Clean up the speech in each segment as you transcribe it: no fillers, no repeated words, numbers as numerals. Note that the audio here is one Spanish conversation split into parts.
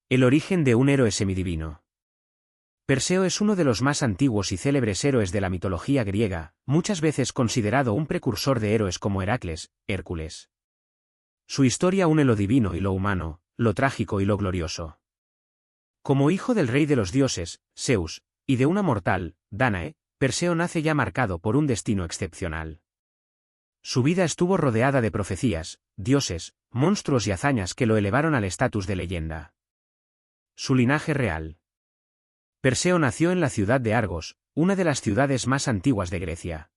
El origen de un héroe semidivino. Perseo es uno de los más antiguos y célebres héroes de la mitología griega, muchas veces considerado un precursor de héroes como Heracles, Hércules. Su historia une lo divino y lo humano, lo trágico y lo glorioso. Como hijo del rey de los dioses, Zeus, y de una mortal, Dánae, Perseo nace ya marcado por un destino excepcional. Su vida estuvo rodeada de profecías, dioses, monstruos y hazañas que lo elevaron al estatus de leyenda. Su linaje real. Perseo nació en la ciudad de Argos, una de las ciudades más antiguas de Grecia.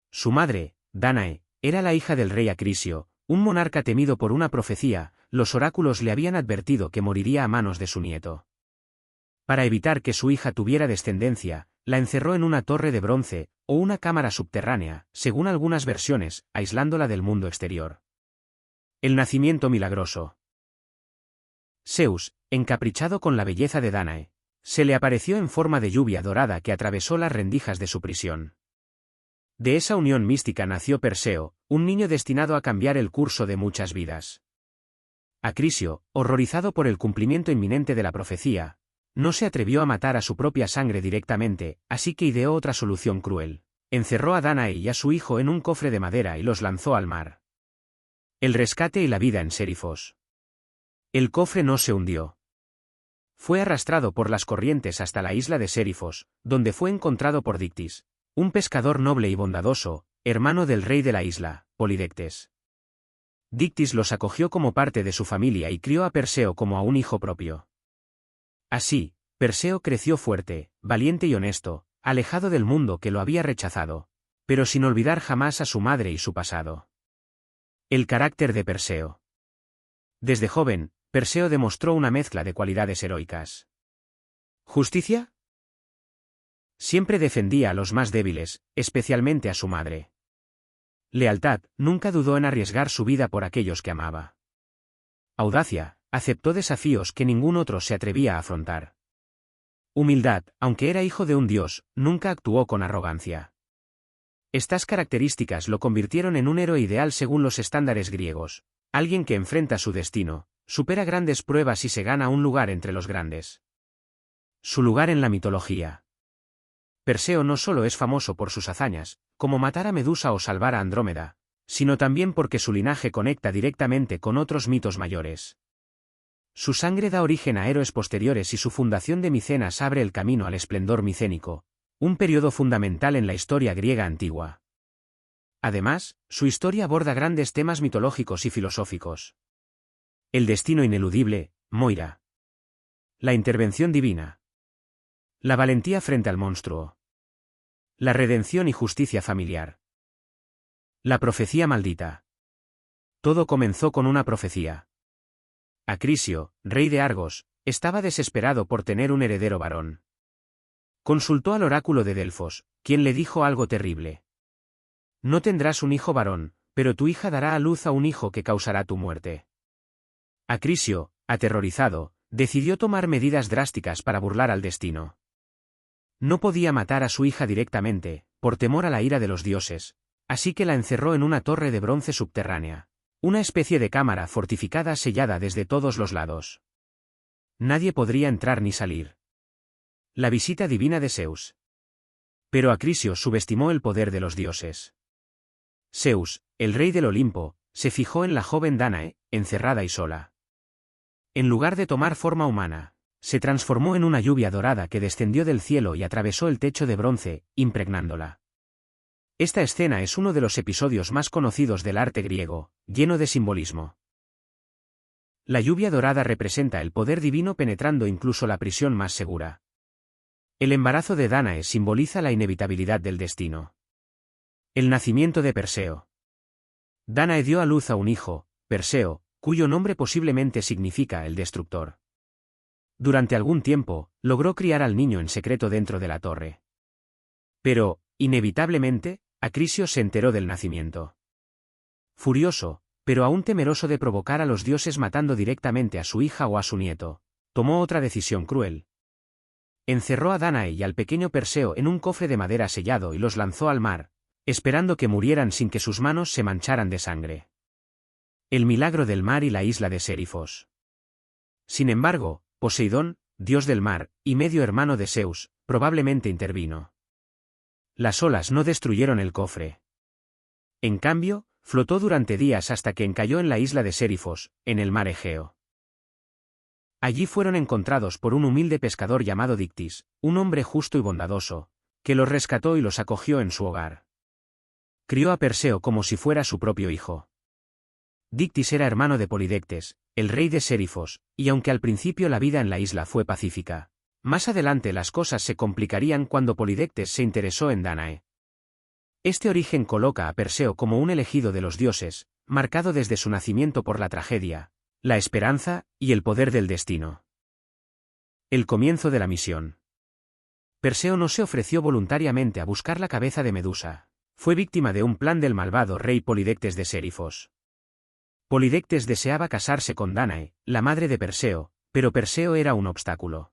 Su madre, Dánae, era la hija del rey Acrisio, un monarca temido por una profecía. Los oráculos le habían advertido que moriría a manos de su nieto. Para evitar que su hija tuviera descendencia, la encerró en una torre de bronce, o una cámara subterránea, según algunas versiones, aislándola del mundo exterior. El nacimiento milagroso. Zeus, encaprichado con la belleza de Dánae, se le apareció en forma de lluvia dorada que atravesó las rendijas de su prisión. De esa unión mística nació Perseo, un niño destinado a cambiar el curso de muchas vidas. Acrisio, horrorizado por el cumplimiento inminente de la profecía, no se atrevió a matar a su propia sangre directamente, así que ideó otra solución cruel. Encerró a Dánae y a su hijo en un cofre de madera y los lanzó al mar. El rescate y la vida en Sérifos. El cofre no se hundió. Fue arrastrado por las corrientes hasta la isla de Sérifos, donde fue encontrado por Dictis, un pescador noble y bondadoso, hermano del rey de la isla, Polidectes. Dictis los acogió como parte de su familia y crió a Perseo como a un hijo propio. Así, Perseo creció fuerte, valiente y honesto, alejado del mundo que lo había rechazado, pero sin olvidar jamás a su madre y su pasado. El carácter de Perseo. Desde joven, Perseo demostró una mezcla de cualidades heroicas. ¿Justicia? Siempre defendía a los más débiles, especialmente a su madre. Lealtad, nunca dudó en arriesgar su vida por aquellos que amaba. Audacia, aceptó desafíos que ningún otro se atrevía a afrontar. Humildad, aunque era hijo de un dios, nunca actuó con arrogancia. Estas características lo convirtieron en un héroe ideal según los estándares griegos, alguien que enfrenta su destino, supera grandes pruebas y se gana un lugar entre los grandes. Su lugar en la mitología. Perseo no solo es famoso por sus hazañas, como matar a Medusa o salvar a Andrómeda, sino también porque su linaje conecta directamente con otros mitos mayores. Su sangre da origen a héroes posteriores y su fundación de Micenas abre el camino al esplendor micénico, un periodo fundamental en la historia griega antigua. Además, su historia aborda grandes temas mitológicos y filosóficos. El destino ineludible, Moira. La intervención divina. La valentía frente al monstruo. La redención y justicia familiar. La profecía maldita. Todo comenzó con una profecía. Acrisio, rey de Argos, estaba desesperado por tener un heredero varón. Consultó al oráculo de Delfos, quien le dijo algo terrible. No tendrás un hijo varón, pero tu hija dará a luz a un hijo que causará tu muerte. Acrisio, aterrorizado, decidió tomar medidas drásticas para burlar al destino. No podía matar a su hija directamente, por temor a la ira de los dioses, así que la encerró en una torre de bronce subterránea, una especie de cámara fortificada sellada desde todos los lados. Nadie podría entrar ni salir. La visita divina de Zeus. Pero Acrisio subestimó el poder de los dioses. Zeus, el rey del Olimpo, se fijó en la joven Dánae, encerrada y sola. En lugar de tomar forma humana, se transformó en una lluvia dorada que descendió del cielo y atravesó el techo de bronce, impregnándola. Esta escena es uno de los episodios más conocidos del arte griego, lleno de simbolismo. La lluvia dorada representa el poder divino penetrando incluso la prisión más segura. El embarazo de Dánae simboliza la inevitabilidad del destino. El nacimiento de Perseo. Dánae dio a luz a un hijo, Perseo, cuyo nombre posiblemente significa el destructor. Durante algún tiempo, logró criar al niño en secreto dentro de la torre. Pero, inevitablemente, Acrisio se enteró del nacimiento. Furioso, pero aún temeroso de provocar a los dioses matando directamente a su hija o a su nieto, tomó otra decisión cruel. Encerró a Dánae y al pequeño Perseo en un cofre de madera sellado y los lanzó al mar, esperando que murieran sin que sus manos se mancharan de sangre. El milagro del mar y la isla de Sérifos. Sin embargo, Poseidón, dios del mar, y medio hermano de Zeus, probablemente intervino. Las olas no destruyeron el cofre. En cambio, flotó durante días hasta que encalló en la isla de Sérifos, en el mar Egeo. Allí fueron encontrados por un humilde pescador llamado Dictis, un hombre justo y bondadoso, que los rescató y los acogió en su hogar. Crió a Perseo como si fuera su propio hijo. Dictis era hermano de Polidectes, el rey de Sérifos, y aunque al principio la vida en la isla fue pacífica, más adelante las cosas se complicarían cuando Polidectes se interesó en Dánae. Este origen coloca a Perseo como un elegido de los dioses, marcado desde su nacimiento por la tragedia, la esperanza y el poder del destino. El comienzo de la misión. Perseo no se ofreció voluntariamente a buscar la cabeza de Medusa. Fue víctima de un plan del malvado rey Polidectes de Sérifos. Polidectes deseaba casarse con Dánae, la madre de Perseo, pero Perseo era un obstáculo.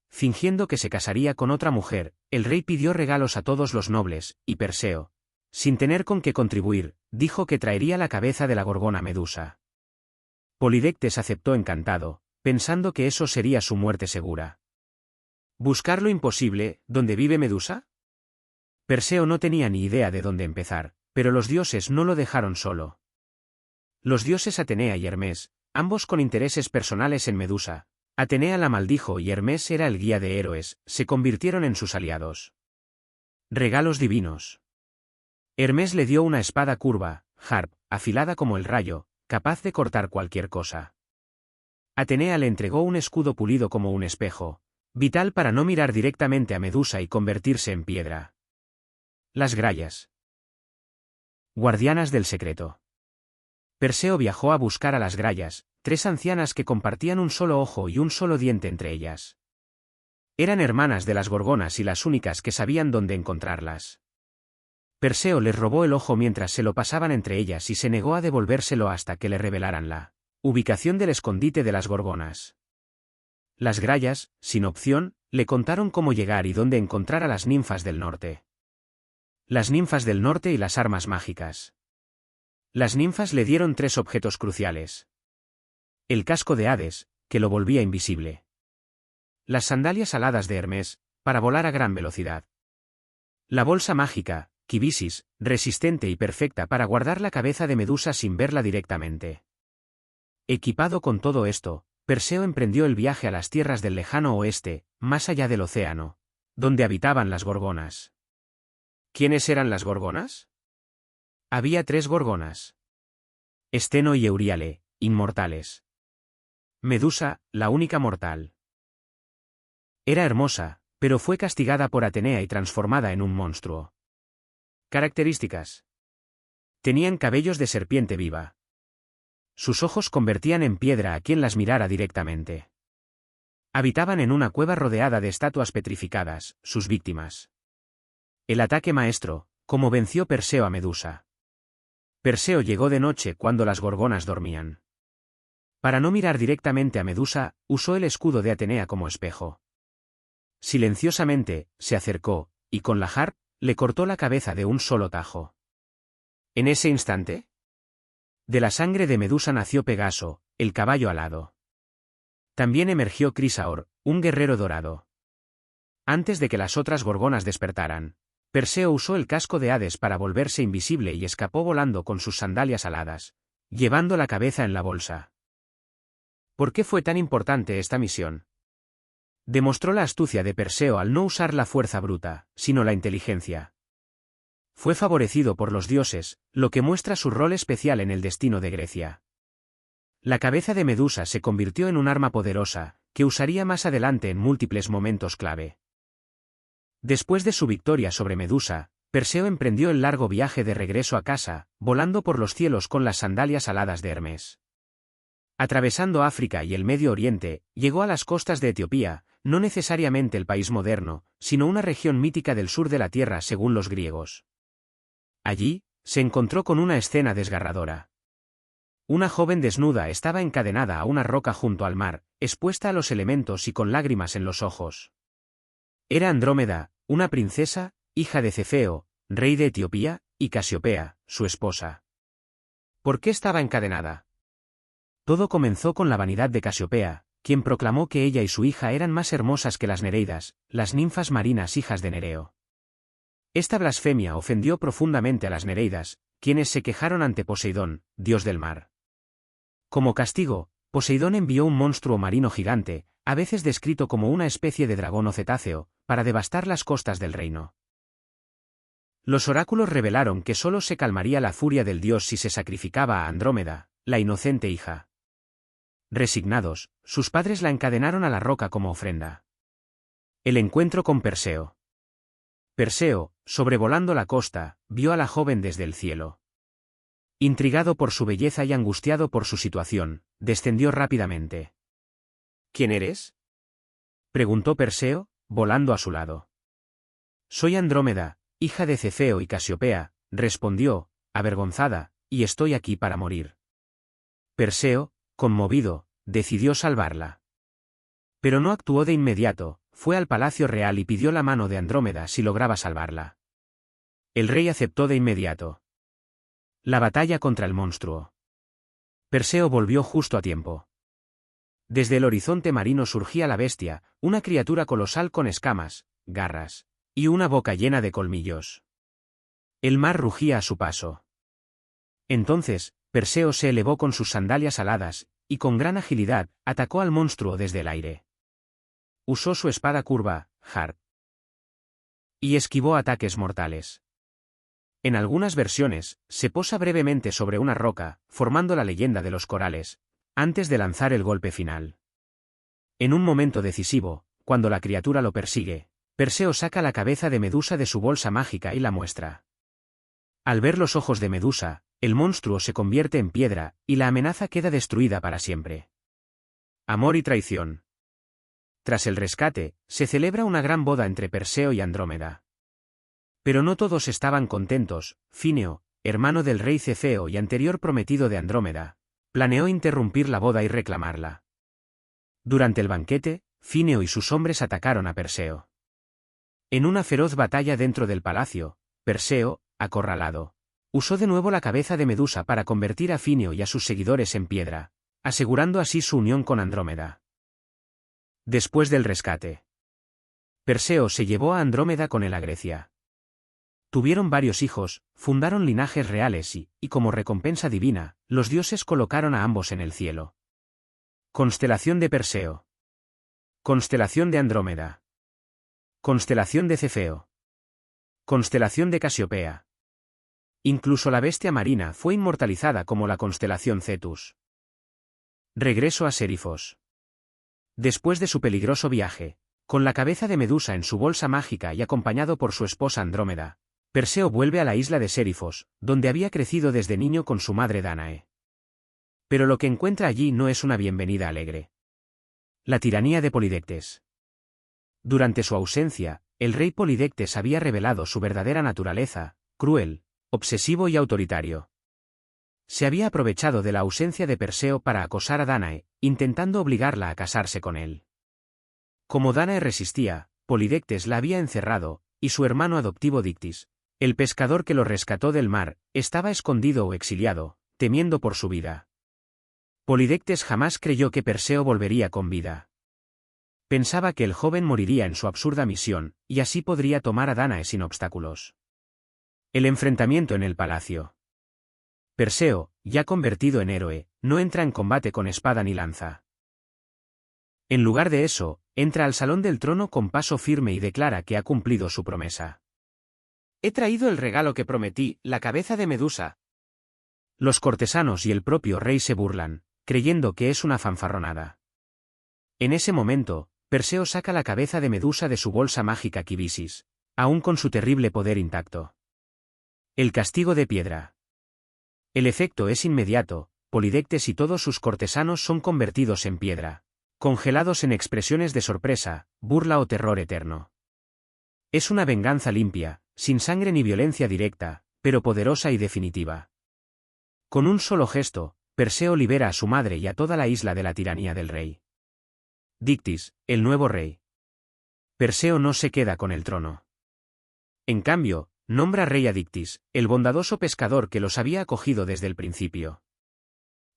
Fingiendo que se casaría con otra mujer, el rey pidió regalos a todos los nobles, y Perseo, sin tener con qué contribuir, dijo que traería la cabeza de la gorgona Medusa. Polidectes aceptó encantado, pensando que eso sería su muerte segura. ¿Buscar lo imposible, donde vive Medusa? Perseo no tenía ni idea de dónde empezar, pero los dioses no lo dejaron solo. Los dioses Atenea y Hermes, ambos con intereses personales en Medusa, Atenea la maldijo y Hermes era el guía de héroes, se convirtieron en sus aliados. Regalos divinos. Hermes le dio una espada curva, Harp, afilada como el rayo, capaz de cortar cualquier cosa. Atenea le entregó un escudo pulido como un espejo, vital para no mirar directamente a Medusa y convertirse en piedra. Las grayas. Guardianas del secreto. Perseo viajó a buscar a las grayas, 3 ancianas que compartían un solo ojo y un solo diente entre ellas. Eran hermanas de las gorgonas y las únicas que sabían dónde encontrarlas. Perseo les robó el ojo mientras se lo pasaban entre ellas y se negó a devolvérselo hasta que le revelaran la ubicación del escondite de las gorgonas. Las grayas, sin opción, le contaron cómo llegar y dónde encontrar a las ninfas del norte. Las ninfas del norte y las armas mágicas. Las ninfas le dieron 3 objetos cruciales. El casco de Hades, que lo volvía invisible. Las sandalias aladas de Hermes, para volar a gran velocidad. La bolsa mágica, Kibisis, resistente y perfecta para guardar la cabeza de Medusa sin verla directamente. Equipado con todo esto, Perseo emprendió el viaje a las tierras del lejano oeste, más allá del océano, donde habitaban las gorgonas. ¿Quiénes eran las gorgonas? Había 3 gorgonas. Esteno y Euríale, inmortales. Medusa, la única mortal. Era hermosa, pero fue castigada por Atenea y transformada en un monstruo. Características. Tenían cabellos de serpiente viva. Sus ojos convertían en piedra a quien las mirara directamente. Habitaban en una cueva rodeada de estatuas petrificadas, sus víctimas. El ataque maestro, como venció Perseo a Medusa. Perseo llegó de noche cuando las gorgonas dormían. Para no mirar directamente a Medusa, usó el escudo de Atenea como espejo. Silenciosamente, se acercó, y con la harp, le cortó la cabeza de un solo tajo. En ese instante, de la sangre de Medusa nació Pegaso, el caballo alado. También emergió Crisaor, un guerrero dorado. Antes de que las otras gorgonas despertaran, Perseo usó el casco de Hades para volverse invisible y escapó volando con sus sandalias aladas, llevando la cabeza en la bolsa. ¿Por qué fue tan importante esta misión? Demostró la astucia de Perseo al no usar la fuerza bruta, sino la inteligencia. Fue favorecido por los dioses, lo que muestra su rol especial en el destino de Grecia. La cabeza de Medusa se convirtió en un arma poderosa, que usaría más adelante en múltiples momentos clave. Después de su victoria sobre Medusa, Perseo emprendió el largo viaje de regreso a casa, volando por los cielos con las sandalias aladas de Hermes. Atravesando África y el Medio Oriente, llegó a las costas de Etiopía, no necesariamente el país moderno, sino una región mítica del sur de la tierra según los griegos. Allí, se encontró con una escena desgarradora. Una joven desnuda estaba encadenada a una roca junto al mar, expuesta a los elementos y con lágrimas en los ojos. Era Andrómeda, una princesa, hija de Cefeo, rey de Etiopía, y Casiopea, su esposa. ¿Por qué estaba encadenada? Todo comenzó con la vanidad de Casiopea, quien proclamó que ella y su hija eran más hermosas que las Nereidas, las ninfas marinas hijas de Nereo. Esta blasfemia ofendió profundamente a las Nereidas, quienes se quejaron ante Poseidón, dios del mar. Como castigo, Poseidón envió un monstruo marino gigante, a veces descrito como una especie de dragón o cetáceo, para devastar las costas del reino. Los oráculos revelaron que solo se calmaría la furia del dios si se sacrificaba a Andrómeda, la inocente hija. Resignados, sus padres la encadenaron a la roca como ofrenda. El encuentro con Perseo. Perseo, sobrevolando la costa, vio a la joven desde el cielo. Intrigado por su belleza y angustiado por su situación, descendió rápidamente. ¿Quién eres?, preguntó Perseo, volando a su lado. Soy Andrómeda, hija de Cefeo y Casiopea, respondió, avergonzada, y estoy aquí para morir. Perseo, conmovido, decidió salvarla. Pero no actuó de inmediato, fue al palacio real y pidió la mano de Andrómeda si lograba salvarla. El rey aceptó de inmediato. La batalla contra el monstruo. Perseo volvió justo a tiempo. Desde el horizonte marino surgía la bestia, una criatura colosal con escamas, garras, y una boca llena de colmillos. El mar rugía a su paso. Entonces, Perseo se elevó con sus sandalias aladas, y con gran agilidad, atacó al monstruo desde el aire. Usó su espada curva, Har, y esquivó ataques mortales. En algunas versiones, se posa brevemente sobre una roca, formando la leyenda de los corales, antes de lanzar el golpe final. En un momento decisivo, cuando la criatura lo persigue, Perseo saca la cabeza de Medusa de su bolsa mágica y la muestra. Al ver los ojos de Medusa, el monstruo se convierte en piedra, y la amenaza queda destruida para siempre. Amor y traición. Tras el rescate, se celebra una gran boda entre Perseo y Andrómeda. Pero no todos estaban contentos. Fineo, hermano del rey Cefeo y anterior prometido de Andrómeda, planeó interrumpir la boda y reclamarla. Durante el banquete, Fineo y sus hombres atacaron a Perseo. En una feroz batalla dentro del palacio, Perseo, acorralado, usó de nuevo la cabeza de Medusa para convertir a Fineo y a sus seguidores en piedra, asegurando así su unión con Andrómeda. Después del rescate, Perseo se llevó a Andrómeda con él a Grecia. Tuvieron varios hijos, fundaron linajes reales y, como recompensa divina, los dioses colocaron a ambos en el cielo. Constelación de Perseo. Constelación de Andrómeda. Constelación de Cefeo. Constelación de Casiopea. Incluso la bestia marina fue inmortalizada como la constelación Cetus. Regreso a Sérifos. Después de su peligroso viaje, con la cabeza de Medusa en su bolsa mágica y acompañado por su esposa Andrómeda, Perseo vuelve a la isla de Sérifos, donde había crecido desde niño con su madre Dánae. Pero lo que encuentra allí no es una bienvenida alegre. La tiranía de Polidectes. Durante su ausencia, el rey Polidectes había revelado su verdadera naturaleza, cruel, obsesivo y autoritario. Se había aprovechado de la ausencia de Perseo para acosar a Dánae, intentando obligarla a casarse con él. Como Dánae resistía, Polidectes la había encerrado, y su hermano adoptivo Dictis, el pescador que lo rescató del mar, estaba escondido o exiliado, temiendo por su vida. Polidectes jamás creyó que Perseo volvería con vida. Pensaba que el joven moriría en su absurda misión, y así podría tomar a Dánae sin obstáculos. El enfrentamiento en el palacio. Perseo, ya convertido en héroe, no entra en combate con espada ni lanza. En lugar de eso, entra al salón del trono con paso firme y declara que ha cumplido su promesa. He traído el regalo que prometí, la cabeza de Medusa. Los cortesanos y el propio rey se burlan, creyendo que es una fanfarronada. En ese momento, Perseo saca la cabeza de Medusa de su bolsa mágica Quibisis, aún con su terrible poder intacto. El castigo de piedra. El efecto es inmediato, Polidectes y todos sus cortesanos son convertidos en piedra, congelados en expresiones de sorpresa, burla o terror eterno. Es una venganza limpia, sin sangre ni violencia directa, pero poderosa y definitiva. Con un solo gesto, Perseo libera a su madre y a toda la isla de la tiranía del rey. Dictis, el nuevo rey. Perseo no se queda con el trono. En cambio, nombra rey a Dictis, el bondadoso pescador que los había acogido desde el principio.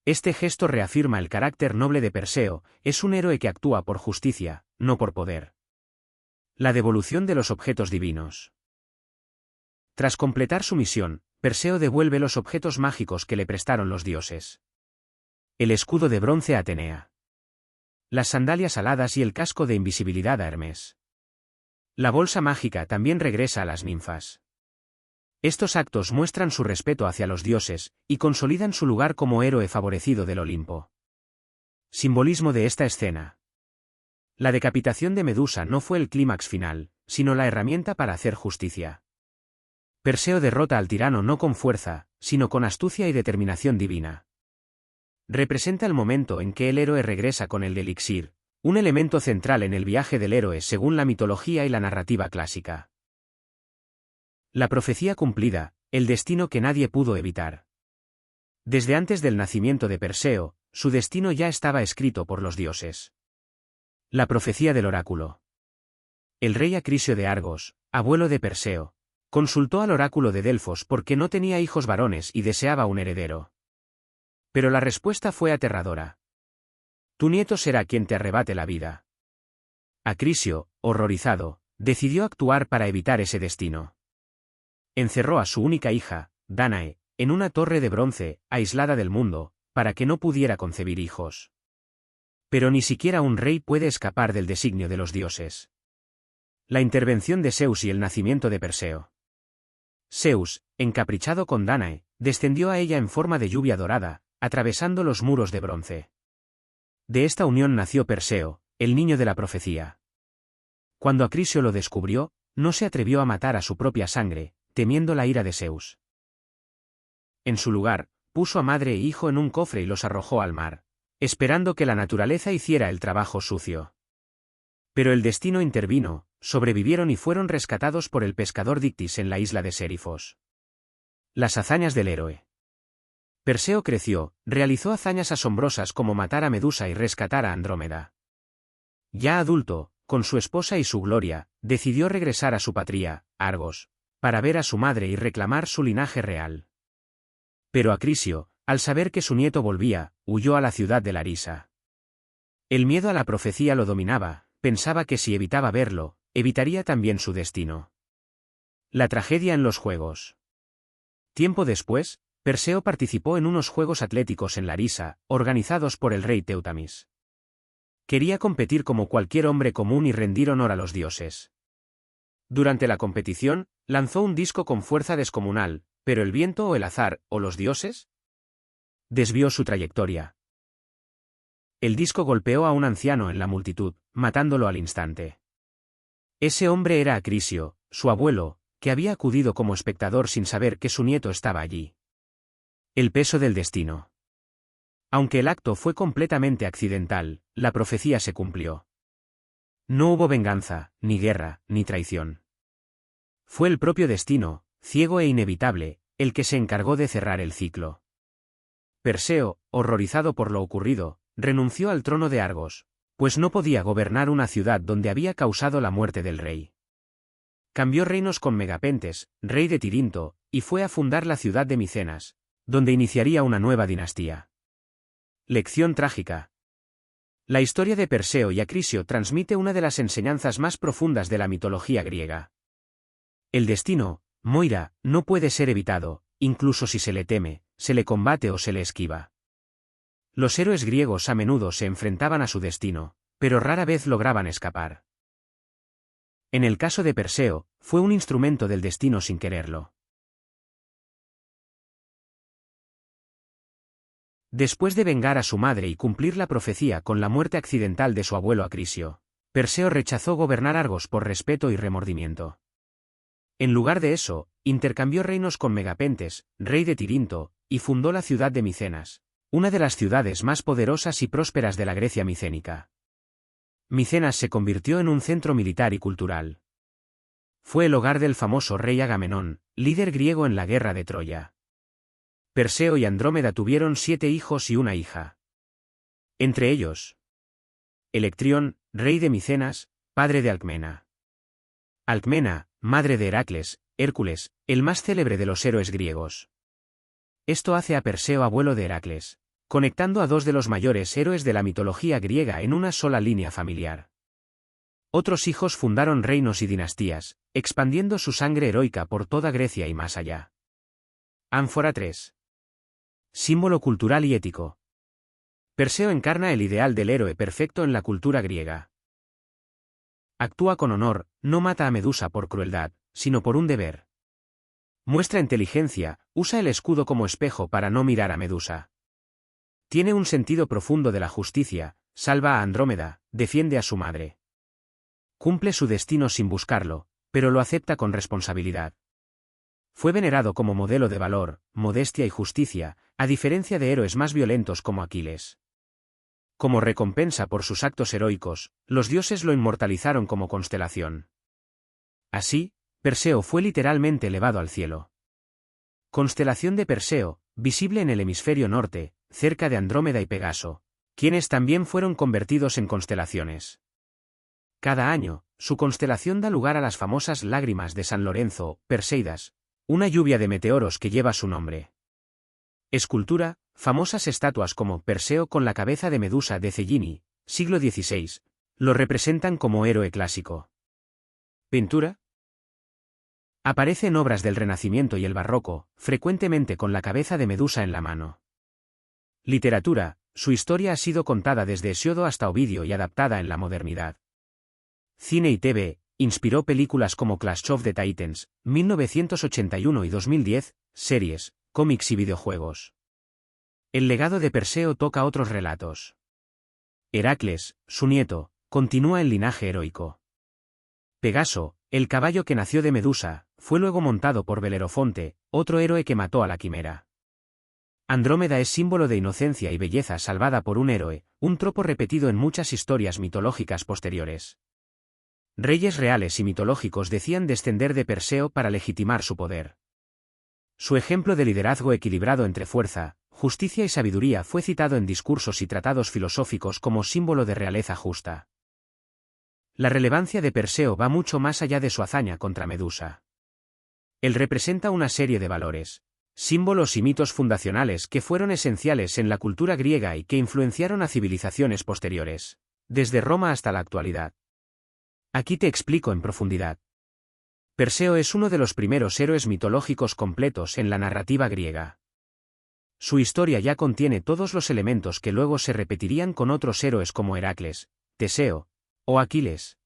Este gesto reafirma el carácter noble de Perseo, es un héroe que actúa por justicia, no por poder. La devolución de los objetos divinos. Tras completar su misión, Perseo devuelve los objetos mágicos que le prestaron los dioses. El escudo de bronce a Atenea. Las sandalias aladas y el casco de invisibilidad a Hermes. La bolsa mágica también regresa a las ninfas. Estos actos muestran su respeto hacia los dioses, y consolidan su lugar como héroe favorecido del Olimpo. Simbolismo de esta escena. La decapitación de Medusa no fue el clímax final, sino la herramienta para hacer justicia. Perseo derrota al tirano no con fuerza, sino con astucia y determinación divina. Representa el momento en que el héroe regresa con el elixir, un elemento central en el viaje del héroe según la mitología y la narrativa clásica. La profecía cumplida, el destino que nadie pudo evitar. Desde antes del nacimiento de Perseo, su destino ya estaba escrito por los dioses. La profecía del oráculo. El rey Acrisio de Argos, abuelo de Perseo, consultó al oráculo de Delfos porque no tenía hijos varones y deseaba un heredero. Pero la respuesta fue aterradora. Tu nieto será quien te arrebate la vida. Acrisio, horrorizado, decidió actuar para evitar ese destino. Encerró a su única hija, Dánae, en una torre de bronce, aislada del mundo, para que no pudiera concebir hijos. Pero ni siquiera un rey puede escapar del designio de los dioses. La intervención de Zeus y el nacimiento de Perseo. Zeus, encaprichado con Dánae, descendió a ella en forma de lluvia dorada, atravesando los muros de bronce. De esta unión nació Perseo, el niño de la profecía. Cuando Acrisio lo descubrió, no se atrevió a matar a su propia sangre, temiendo la ira de Zeus. En su lugar, puso a madre e hijo en un cofre y los arrojó al mar, esperando que la naturaleza hiciera el trabajo sucio. Pero el destino intervino, sobrevivieron y fueron rescatados por el pescador Dictis en la isla de Sérifos. Las hazañas del héroe. Perseo creció, realizó hazañas asombrosas como matar a Medusa y rescatar a Andrómeda. Ya adulto, con su esposa y su gloria, decidió regresar a su patria, Argos, para ver a su madre y reclamar su linaje real. Pero Acrisio, al saber que su nieto volvía, huyó a la ciudad de Larisa. El miedo a la profecía lo dominaba, pensaba que si evitaba verlo, evitaría también su destino. La tragedia en los Juegos. Tiempo después, Perseo participó en unos Juegos Atléticos en Larisa, organizados por el rey Teutamis. Quería competir como cualquier hombre común y rendir honor a los dioses. Durante la competición, lanzó un disco con fuerza descomunal, pero el viento o el azar, o los dioses, desvió su trayectoria. El disco golpeó a un anciano en la multitud, matándolo al instante. Ese hombre era Acrisio, su abuelo, que había acudido como espectador sin saber que su nieto estaba allí. El peso del destino. Aunque el acto fue completamente accidental, la profecía se cumplió. No hubo venganza, ni guerra, ni traición. Fue el propio destino, ciego e inevitable, el que se encargó de cerrar el ciclo. Perseo, horrorizado por lo ocurrido, renunció al trono de Argos, pues no podía gobernar una ciudad donde había causado la muerte del rey. Cambió reinos con Megapentes, rey de Tirinto, y fue a fundar la ciudad de Micenas, donde iniciaría una nueva dinastía. Lección trágica. La historia de Perseo y Acrisio transmite una de las enseñanzas más profundas de la mitología griega. El destino, Moira, no puede ser evitado, incluso si se le teme, se le combate o se le esquiva. Los héroes griegos a menudo se enfrentaban a su destino, pero rara vez lograban escapar. En el caso de Perseo, fue un instrumento del destino sin quererlo. Después de vengar a su madre y cumplir la profecía con la muerte accidental de su abuelo Acrisio, Perseo rechazó gobernar Argos por respeto y remordimiento. En lugar de eso, intercambió reinos con Megapentes, rey de Tirinto, y fundó la ciudad de Micenas, una de las ciudades más poderosas y prósperas de la Grecia micénica. Micenas se convirtió en un centro militar y cultural. Fue el hogar del famoso rey Agamenón, líder griego en la guerra de Troya. Perseo y Andrómeda tuvieron 7 hijos y una hija. Entre ellos, Electrión, rey de Micenas, padre de Alcmena. Alcmena, madre de Heracles, Hércules, el más célebre de los héroes griegos. Esto hace a Perseo abuelo de Heracles, conectando a dos de los mayores héroes de la mitología griega en una sola línea familiar. Otros hijos fundaron reinos y dinastías, expandiendo su sangre heroica por toda Grecia y más allá. Ánfora 3. Símbolo cultural y ético. Perseo encarna el ideal del héroe perfecto en la cultura griega. Actúa con honor, no mata a Medusa por crueldad, sino por un deber. Muestra inteligencia, usa el escudo como espejo para no mirar a Medusa. Tiene un sentido profundo de la justicia, salva a Andrómeda, defiende a su madre. Cumple su destino sin buscarlo, pero lo acepta con responsabilidad. Fue venerado como modelo de valor, modestia y justicia, a diferencia de héroes más violentos como Aquiles. Como recompensa por sus actos heroicos, los dioses lo inmortalizaron como constelación. Así, Perseo fue literalmente elevado al cielo. Constelación de Perseo, visible en el hemisferio norte, cerca de Andrómeda y Pegaso, quienes también fueron convertidos en constelaciones. Cada año, su constelación da lugar a las famosas lágrimas de San Lorenzo, Perseidas, una lluvia de meteoros que lleva su nombre. Escultura, famosas estatuas como Perseo con la cabeza de Medusa de Cellini, siglo XVI, lo representan como héroe clásico. Pintura. Aparece en obras del Renacimiento y el Barroco, frecuentemente con la cabeza de Medusa en la mano. Literatura, su historia ha sido contada desde Hesíodo hasta Ovidio y adaptada en la modernidad. Cine y TV, inspiró películas como Clash of the Titans, 1981 y 2010, series, cómics y videojuegos. El legado de Perseo toca otros relatos. Heracles, su nieto, continúa el linaje heroico. Pegaso, el caballo que nació de Medusa, fue luego montado por Belerofonte, otro héroe que mató a la quimera. Andrómeda es símbolo de inocencia y belleza salvada por un héroe, un tropo repetido en muchas historias mitológicas posteriores. Reyes reales y mitológicos decían descender de Perseo para legitimar su poder. Su ejemplo de liderazgo equilibrado entre fuerza, justicia y sabiduría fue citado en discursos y tratados filosóficos como símbolo de realeza justa. La relevancia de Perseo va mucho más allá de su hazaña contra Medusa. Él representa una serie de valores, símbolos y mitos fundacionales que fueron esenciales en la cultura griega y que influenciaron a civilizaciones posteriores, desde Roma hasta la actualidad. Aquí te explico en profundidad. Perseo es uno de los primeros héroes mitológicos completos en la narrativa griega. Su historia ya contiene todos los elementos que luego se repetirían con otros héroes como Heracles, Teseo o Aquiles.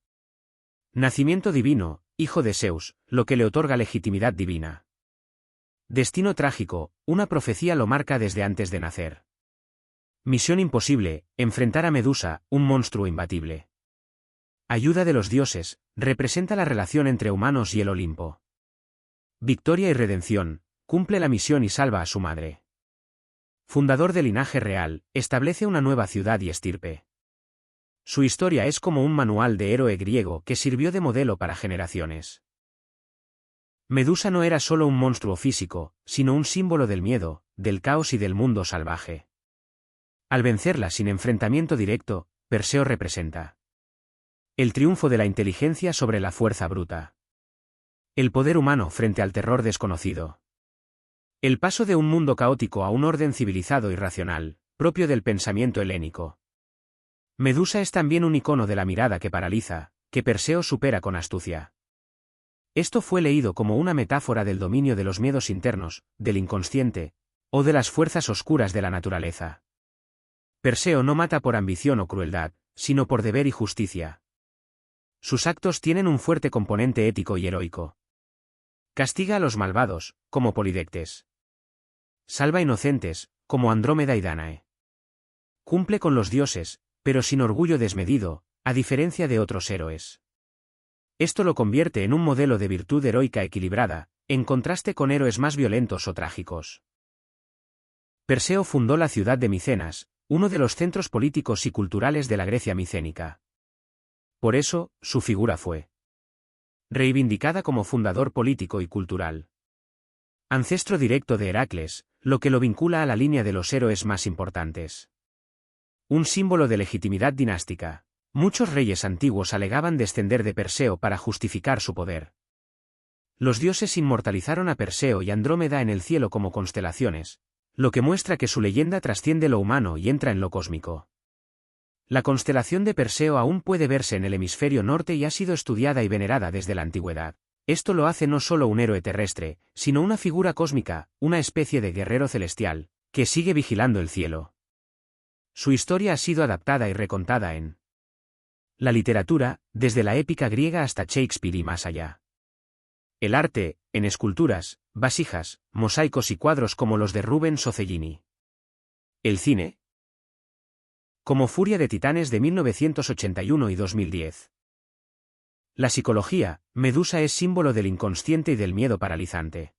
Nacimiento divino, hijo de Zeus, lo que le otorga legitimidad divina. Destino trágico, una profecía lo marca desde antes de nacer. Misión imposible, enfrentar a Medusa, un monstruo imbatible. Ayuda de los dioses, representa la relación entre humanos y el Olimpo. Victoria y redención, cumple la misión y salva a su madre. Fundador del linaje real, establece una nueva ciudad y estirpe. Su historia es como un manual de héroe griego que sirvió de modelo para generaciones. Medusa no era solo un monstruo físico, sino un símbolo del miedo, del caos y del mundo salvaje. Al vencerla sin enfrentamiento directo, Perseo representa el triunfo de la inteligencia sobre la fuerza bruta. El poder humano frente al terror desconocido. El paso de un mundo caótico a un orden civilizado y racional, propio del pensamiento helénico. Medusa es también un icono de la mirada que paraliza, que Perseo supera con astucia. Esto fue leído como una metáfora del dominio de los miedos internos, del inconsciente, o de las fuerzas oscuras de la naturaleza. Perseo no mata por ambición o crueldad, sino por deber y justicia. Sus actos tienen un fuerte componente ético y heroico. Castiga a los malvados, como Polidectes. Salva inocentes, como Andrómeda y Dánae. Cumple con los dioses, pero sin orgullo desmedido, a diferencia de otros héroes. Esto lo convierte en un modelo de virtud heroica equilibrada, en contraste con héroes más violentos o trágicos. Perseo fundó la ciudad de Micenas, uno de los centros políticos y culturales de la Grecia micénica. Por eso, su figura fue reivindicada como fundador político y cultural. Ancestro directo de Heracles, lo que lo vincula a la línea de los héroes más importantes. Un símbolo de legitimidad dinástica. Muchos reyes antiguos alegaban descender de Perseo para justificar su poder. Los dioses inmortalizaron a Perseo y Andrómeda en el cielo como constelaciones, lo que muestra que su leyenda trasciende lo humano y entra en lo cósmico. La constelación de Perseo aún puede verse en el hemisferio norte y ha sido estudiada y venerada desde la antigüedad. Esto lo hace no solo un héroe terrestre, sino una figura cósmica, una especie de guerrero celestial, que sigue vigilando el cielo. Su historia ha sido adaptada y recontada en la literatura, desde la épica griega hasta Shakespeare y más allá. El arte, en esculturas, vasijas, mosaicos y cuadros como los de Rubens o Cellini. El cine, como Furia de Titanes de 1981 y 2010. La psicología, Medusa es símbolo del inconsciente y del miedo paralizante.